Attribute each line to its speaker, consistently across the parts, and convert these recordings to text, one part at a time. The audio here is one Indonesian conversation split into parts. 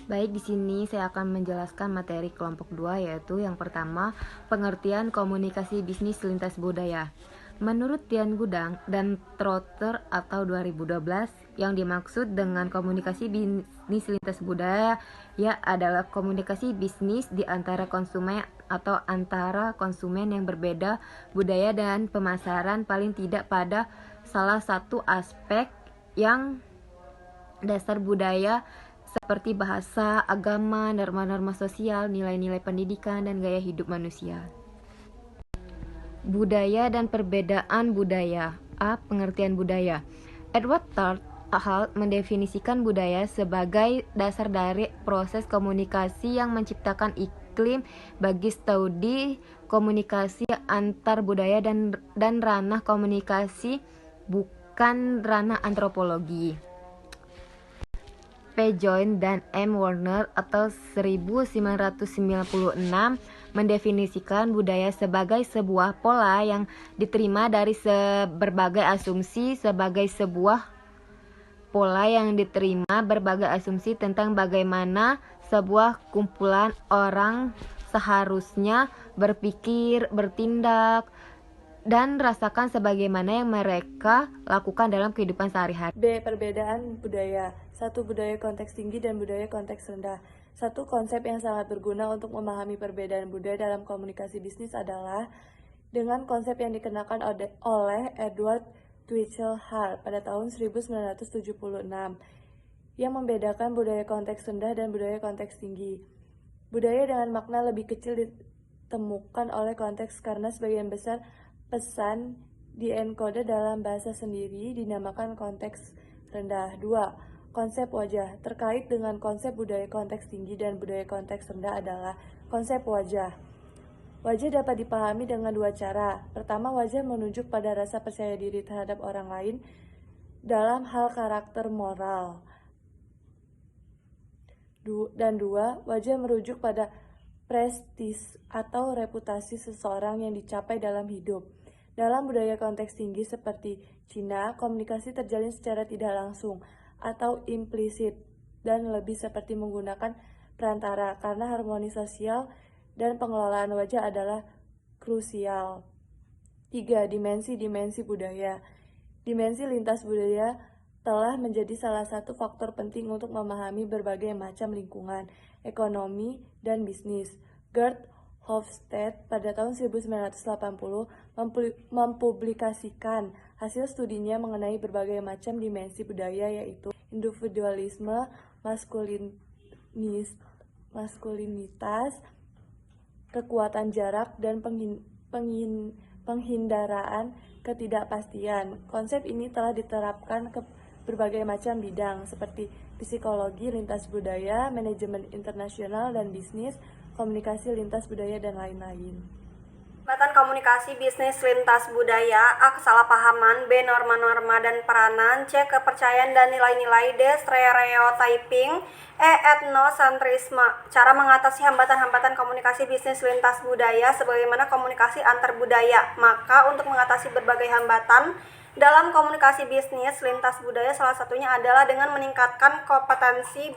Speaker 1: Baik, di sini saya akan menjelaskan materi kelompok 2, yaitu yang pertama, pengertian komunikasi bisnis lintas budaya. Menurut Tian Gudang dan Trotter atau 2012, yang dimaksud dengan komunikasi bisnis lintas budaya adalah komunikasi bisnis di antara konsumen atau antara konsumen yang berbeda budaya dan pemasaran, paling tidak pada salah satu aspek yang dasar budaya seperti bahasa, agama, norma-norma sosial, nilai-nilai pendidikan, dan gaya hidup manusia. Budaya dan perbedaan budaya. A. Pengertian budaya. Edward Hall mendefinisikan budaya sebagai dasar dari proses komunikasi yang menciptakan iklim bagi studi komunikasi antar budaya dan ranah komunikasi, bukan ranah antropologi. P. Joint dan M. Warner atau 1996 mendefinisikan budaya sebagai sebuah pola yang diterima dari berbagai asumsi tentang bagaimana sebuah kumpulan orang seharusnya berpikir, bertindak, dan rasakan sebagaimana yang mereka lakukan dalam kehidupan sehari-hari.
Speaker 2: B. Perbedaan budaya. 1. Budaya konteks tinggi dan budaya konteks rendah. Satu konsep yang sangat berguna untuk memahami perbedaan budaya dalam komunikasi bisnis adalah dengan konsep yang dikenakan oleh Edward Twitchell Hall pada tahun 1976 yang membedakan budaya konteks rendah dan budaya konteks tinggi. Budaya dengan makna lebih kecil ditemukan oleh konteks karena sebagian besar pesan dienkode dalam bahasa sendiri dinamakan konteks rendah. 2. Konsep wajah. Terkait dengan konsep budaya konteks tinggi dan budaya konteks rendah adalah konsep wajah. Wajah dapat dipahami dengan dua cara. Pertama, wajah menunjuk pada rasa percaya diri terhadap orang lain dalam hal karakter moral. Dan 2, wajah merujuk pada prestis atau reputasi seseorang yang dicapai dalam hidup. Dalam budaya konteks tinggi seperti Cina, komunikasi terjalin secara tidak langsung atau implisit dan lebih seperti menggunakan perantara karena harmoni sosial dan pengelolaan wajah adalah krusial. 3. Dimensi budaya. Dimensi lintas budaya telah menjadi salah satu faktor penting untuk memahami berbagai macam lingkungan, ekonomi, dan bisnis. Gerd Hofstede pada tahun 1980 mempublikasikan hasil studinya mengenai berbagai macam dimensi budaya, yaitu individualisme, maskulinitas, kekuatan jarak, dan penghindaraan ketidakpastian. Konsep ini telah diterapkan ke berbagai macam bidang seperti psikologi lintas budaya, manajemen internasional dan bisnis, komunikasi lintas budaya, dan lain-lain.
Speaker 3: Hambatan komunikasi bisnis lintas budaya. A. Kesalahpahaman. B. Norma-norma dan peranan. C. Kepercayaan dan nilai-nilai. D. Stereotyping. E. Etnosentrisme. Cara mengatasi hambatan-hambatan komunikasi bisnis lintas budaya sebagaimana komunikasi antar budaya. Maka untuk mengatasi berbagai hambatan dalam komunikasi bisnis lintas budaya, salah satunya adalah dengan meningkatkan kompetensi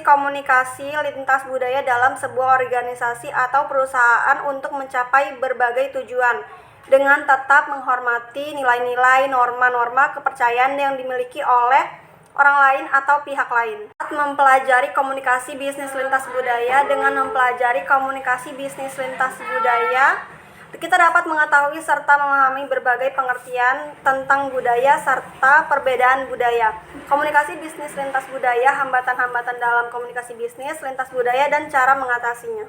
Speaker 3: komunikasi lintas budaya dalam sebuah organisasi atau perusahaan untuk mencapai berbagai tujuan dengan tetap menghormati nilai-nilai, norma-norma, kepercayaan yang dimiliki oleh orang lain atau pihak lain. Mempelajari komunikasi bisnis lintas budaya. Dengan mempelajari komunikasi bisnis lintas budaya, kita dapat mengetahui serta memahami berbagai pengertian tentang budaya serta perbedaan budaya. Komunikasi bisnis lintas budaya, hambatan-hambatan dalam komunikasi bisnis lintas budaya, dan cara mengatasinya.